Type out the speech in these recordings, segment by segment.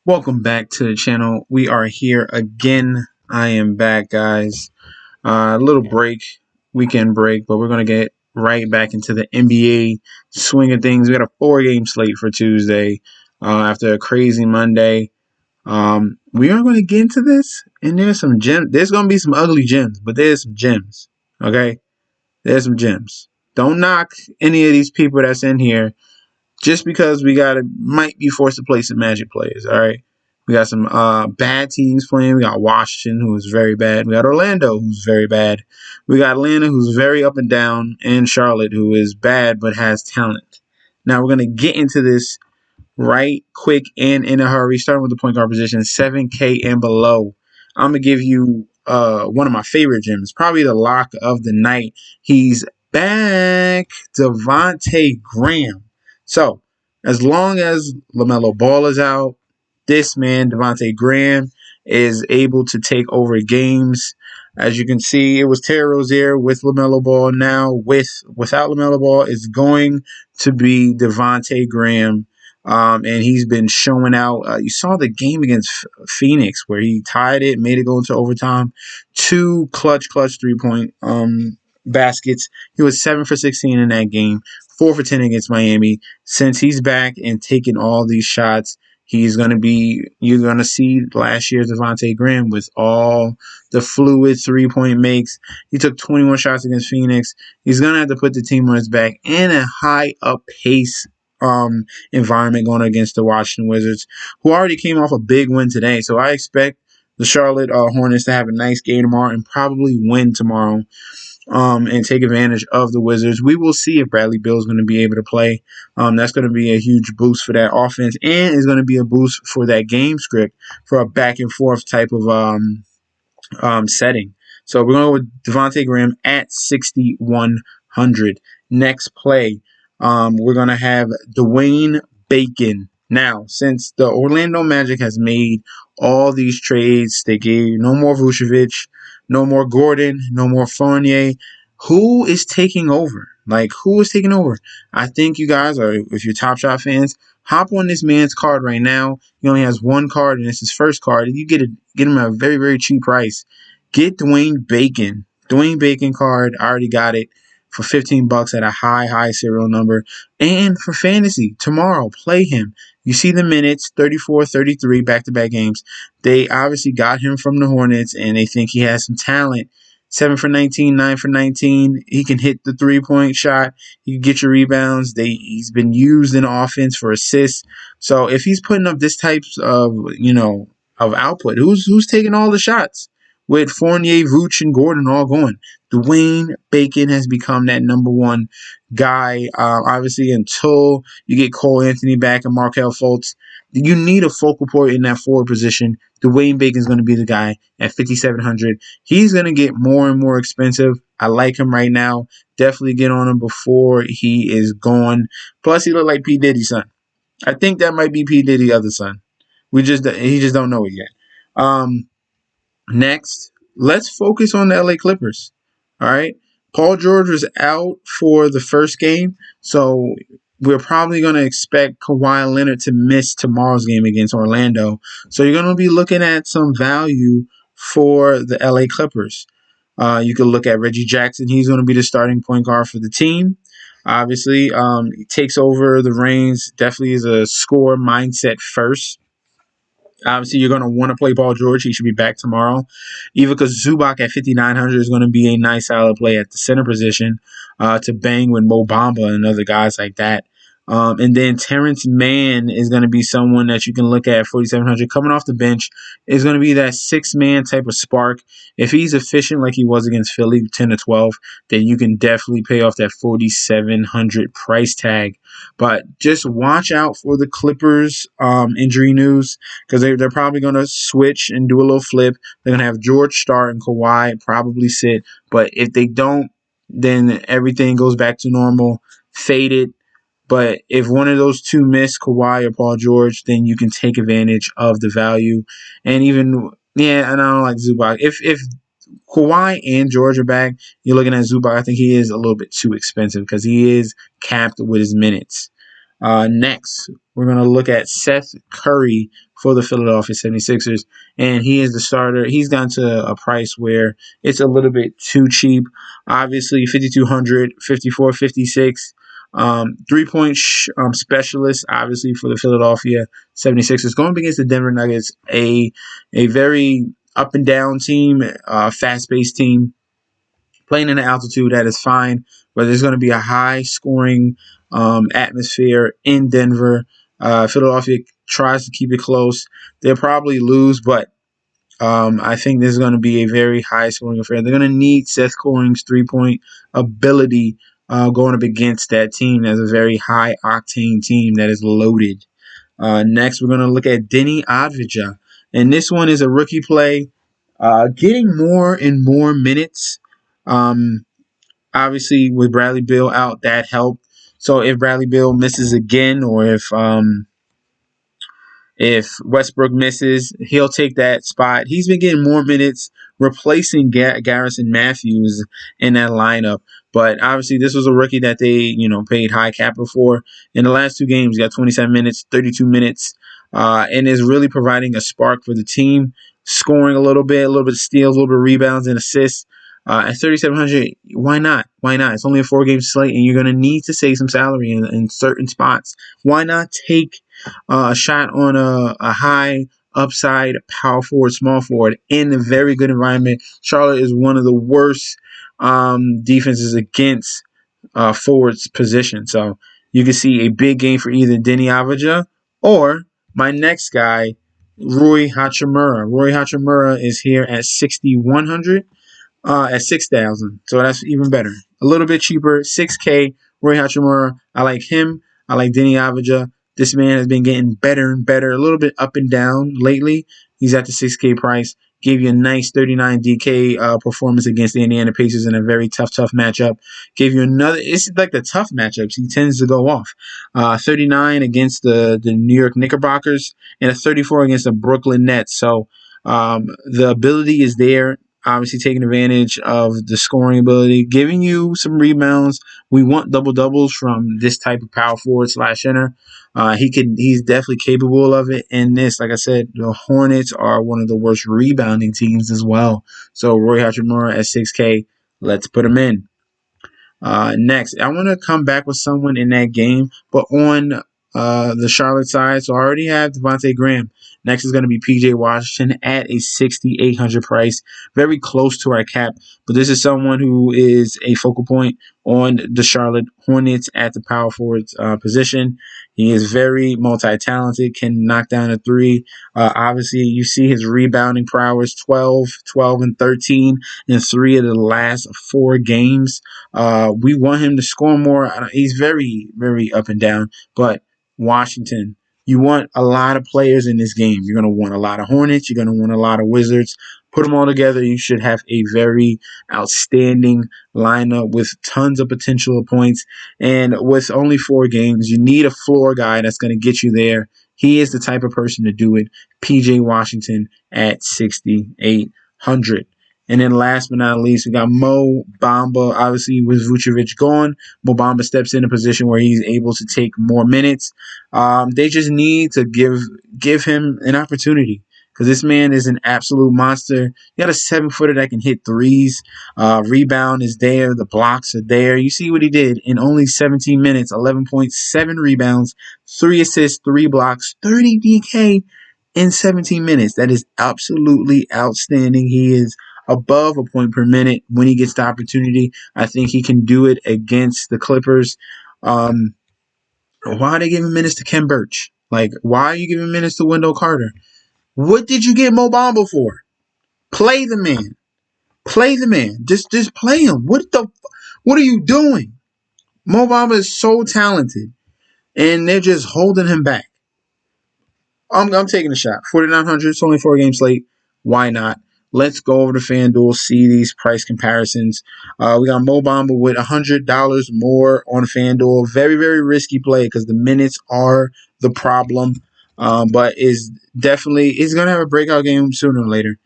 Welcome back to the channel. We are here again. I am back, guys. A little break, weekend break, but we're going to get right back into the NBA swing of things. We got a 4-game slate for Tuesday after a crazy Monday. We are going to get into this, and there's some gems. There's going to be some ugly gems, but there's some gems, okay? There's some gems. Don't knock any of these people that's in here just because might be forced to play some Magic players. All right, we got some bad teams playing. We got Washington, who is very bad. We got Orlando, who's very bad. We got Atlanta, who's very up and down, and Charlotte, who is bad but has talent. Now we're gonna get into this right quick and in a hurry. Starting with the point guard position, 7K and below. I'm gonna give you one of my favorite gems, probably the lock of the night. He's back, Devante Graham. So, as long as LaMelo Ball is out, this man, Devante Graham, is able to take over games. As you can see, it was Terry Rozier with LaMelo Ball. Now, without LaMelo Ball, it's going to be Devante Graham. And he's been showing out. You saw the game against Phoenix where he tied it, made it go into overtime. 2 clutch 3-point baskets. He was 7 for 16 in that game, 4 for 10 against Miami. Since he's back and taking all these shots, you're going to see last year's Devonte Graham with all the fluid 3-point makes. He took 21 shots against Phoenix. He's going to have to put the team on his back in a high up pace environment going against the Washington Wizards, who already came off a big win today. So I expect the Charlotte Hornets to have a nice game tomorrow and probably win tomorrow and take advantage of the Wizards. We will see if Bradley Beal is going to be able to play. That's going to be a huge boost for that offense and is going to be a boost for that game script for a back and forth type of setting. So we're going to go with Devonte Graham at 6,100. Next play. We're going to have Dwayne Bacon. Now, since the Orlando Magic has made all these trades, they gave no more Vucevic, no more Gordon, no more Fournier. Who is taking over? Who is taking over? I think you guys are, if you're Top Shot fans, hop on this man's card right now. He only has one card, and it's his first card. And you get him at a very, very cheap price. Get Dwayne Bacon. Dwayne Bacon card. I already got it for $15 at a high serial number. And for fantasy, tomorrow, play him. You see the minutes, 34, 33, back-to-back games. They obviously got him from the Hornets, and they think he has some talent. 7 for 19, 9 for 19. He can hit the three-point shot. He can get your rebounds. He's been used in offense for assists. So if he's putting up this type of output, who's taking all the shots? With Fournier, Vooch, and Gordon all going, Dwayne Bacon has become that number one guy. Obviously, until you get Cole Anthony back and Markelle Fultz, you need a focal point in that forward position. Dwayne Bacon's going to be the guy at 5,700. He's going to get more and more expensive. I like him right now. Definitely get on him before he is gone. Plus, he looked like P. Diddy's son. I think that might be P. Diddy's other son. He just don't know it yet. Next, let's focus on the LA Clippers. All right. Paul George was out for the first game, so we're probably going to expect Kawhi Leonard to miss tomorrow's game against Orlando. So you're going to be looking at some value for the LA Clippers. You can look at Reggie Jackson. He's going to be the starting point guard for the team. Obviously, he takes over the reins. Definitely is a score mindset first. Obviously, you're going to want to play Paul George. He should be back tomorrow. Ivica Zubac at 5,900 is going to be a nice solid play at the center position to bang with Mo Bamba and other guys like that. And then Terrence Mann is going to be someone that you can look at 4,700 coming off the bench. Is going to be that 6-man type of spark. If he's efficient like he was against Philly, 10 to 12, then you can definitely pay off that 4,700 price tag. But just watch out for the Clippers injury news because they're probably going to switch and do a little flip. They're going to have George start and Kawhi probably sit. But if they don't, then everything goes back to normal. Faded. But if one of those two miss, Kawhi or Paul George, then you can take advantage of the value. And even, and I don't like Zubac. If Kawhi and George are back, you're looking at Zubac. I think he is a little bit too expensive because he is capped with his minutes. Next, we're going to look at Seth Curry for the Philadelphia 76ers, and he is the starter. He's gone to a price where it's a little bit too cheap. Obviously, 5,200, 54, 56. 3-point specialist, obviously, for the Philadelphia 76ers. Going up against the Denver Nuggets, a very up and down team, fast-paced team. Playing in the altitude, that is fine, but there's going to be a high scoring atmosphere in Denver. Philadelphia tries to keep it close. They'll probably lose, but I think this is going to be a very high scoring affair. They're going to need Seth Curry's 3-point ability going up against that team. That's a very high octane team that is loaded. Next, we're going to look at Denny Obvija, and this one is a rookie play, getting more and more minutes. Obviously, with Bradley Beal out, that helped. So if Bradley Beal misses again, or if Westbrook misses, he'll take that spot. He's been getting more minutes, replacing Garrison Matthews in that lineup. But obviously, this was a rookie that they paid high capital for. In the last two games, he got 27 minutes, 32 minutes, and is really providing a spark for the team, scoring a little bit of steals, a little bit of rebounds and assists. At 3,700, why not? Why not? It's only a 4-game slate, and you're going to need to save some salary in certain spots. Why not take a shot on a high upside power forward, small forward in a very good environment? Charlotte is one of the worst defenses against forwards position. So you can see a big game for either Denny Obvija or my next guy, Rui Hachimura. Rui Hachimura is here at 6,100. At 6,000, so that's even better. A little bit cheaper, 6K. Rui Hachimura, I like him. I like Denny Obvija. This man has been getting better and better, a little bit up and down lately. He's at the 6K price. Gave you a nice 39 DK performance against the Indiana Pacers in a very tough matchup. Gave you another. It's like the tough matchups. He tends to go off. 39 against the New York Knickerbockers and a 34 against the Brooklyn Nets. So the ability is there. Obviously taking advantage of the scoring ability, giving you some rebounds. We want double doubles from this type of power forward / center. He's definitely capable of it. And this, like I said, the Hornets are one of the worst rebounding teams as well. So Rui Hachimura at 6K, let's put him in. Next, I want to come back with someone in that game, but on the Charlotte side. So I already have Devonte Graham. Next is going to be PJ Washington at a 6,800 price, very close to our cap. But this is someone who is a focal point on the Charlotte Hornets at the power forward position. He is very multi-talented, can knock down a three. Obviously, you see his rebounding prowess, 12, and 13 in 3 of the last 4 games. We want him to score more. He's very, very up and down. But Washington, you want a lot of players in this game. You're going to want a lot of Hornets. You're going to want a lot of Wizards. Put them all together, you should have a very outstanding lineup with tons of potential points. And with only 4 games, you need a floor guy that's going to get you there. He is the type of person to do it. PJ Washington at 6,800. And then last but not least, we got Mo Bamba. Obviously, with Vucevic gone, Mo Bamba steps in a position where he's able to take more minutes. They just need to give him an opportunity because this man is an absolute monster. You got a 7-footer that can hit threes. Rebound is there. The blocks are there. You see what he did in only 17 minutes, 11.7 rebounds, 3 assists, 3 blocks, 30 DK in 17 minutes. That is absolutely outstanding. He is above a point per minute when he gets the opportunity. I think he can do it against the Clippers. Why are they giving minutes to Ken Birch? Like, why are you giving minutes to Wendell Carter? What did you get Mo Bamba for? Play the man. Play the man. Just play him. What are you doing? Mo Bamba is so talented, and they're just holding him back. I'm taking a shot. 4,900. It's only 4-game slate. Why not? Let's go over to FanDuel, see these price comparisons. We got Mo Bamba with $100 more on FanDuel. Very, very risky play because the minutes are the problem. But he's going to have a breakout game sooner or later.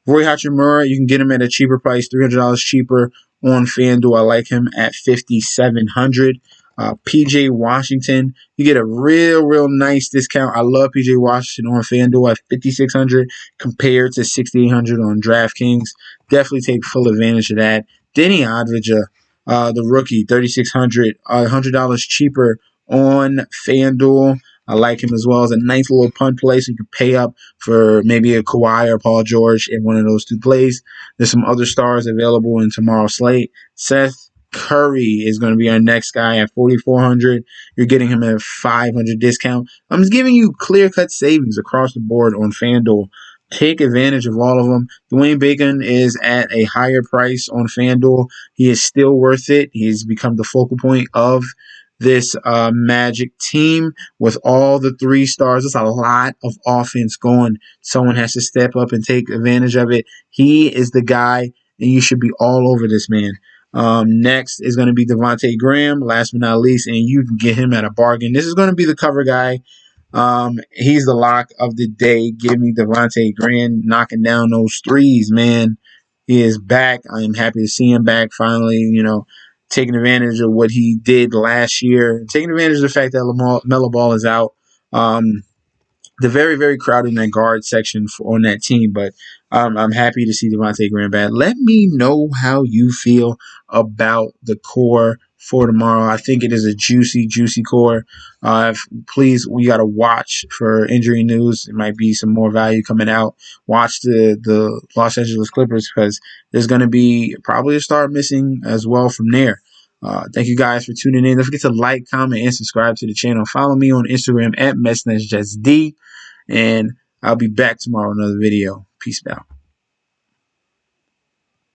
Rui Hachimura, you can get him at a cheaper price, $300 cheaper on FanDuel. I like him at 5,700. PJ Washington, you get a real nice discount. I love PJ Washington on FanDuel at 5,600 compared to 6,800 on DraftKings. Definitely take full advantage of that. Denny Obvija, the rookie, 3,600, $100 cheaper on FanDuel. I like him as well as a nice little punt play, so you can pay up for maybe a Kawhi or Paul George in one of those two plays. There's some other stars available in tomorrow's slate. Seth Curry is going to be our next guy at 4,400. You're getting him at a 500 discount. I'm just giving you clear-cut savings across the board on FanDuel. Take advantage of all of them. Dwayne Bacon is at a higher price on FanDuel. He is still worth it. He's become the focal point of this Magic team with all the 3 stars. There's a lot of offense going. Someone has to step up and take advantage of it. He is the guy, and you should be all over this man. Next is going to be Devante Graham, last but not least, and you can get him at a bargain. This is going to be the cover guy. He's the lock of the day. Give me Devonte Graham knocking down those threes, man. He is back. I am happy to see him back finally, taking advantage of what he did last year, taking advantage of the fact that Melo Ball is out. They're very crowded in that guard section on that team, but I'm happy to see Devonte Graham back. Let me know how you feel about the core for tomorrow. I think it is a juicy core. Please, we got to watch for injury news. There might be some more value coming out. Watch the Los Angeles Clippers because there's going to be probably a star missing as well from there. Thank you guys for tuning in. Don't forget to like, comment, and subscribe to the channel. Follow me on Instagram at MessNetsJustD. And I'll be back tomorrow with another video. Peace out.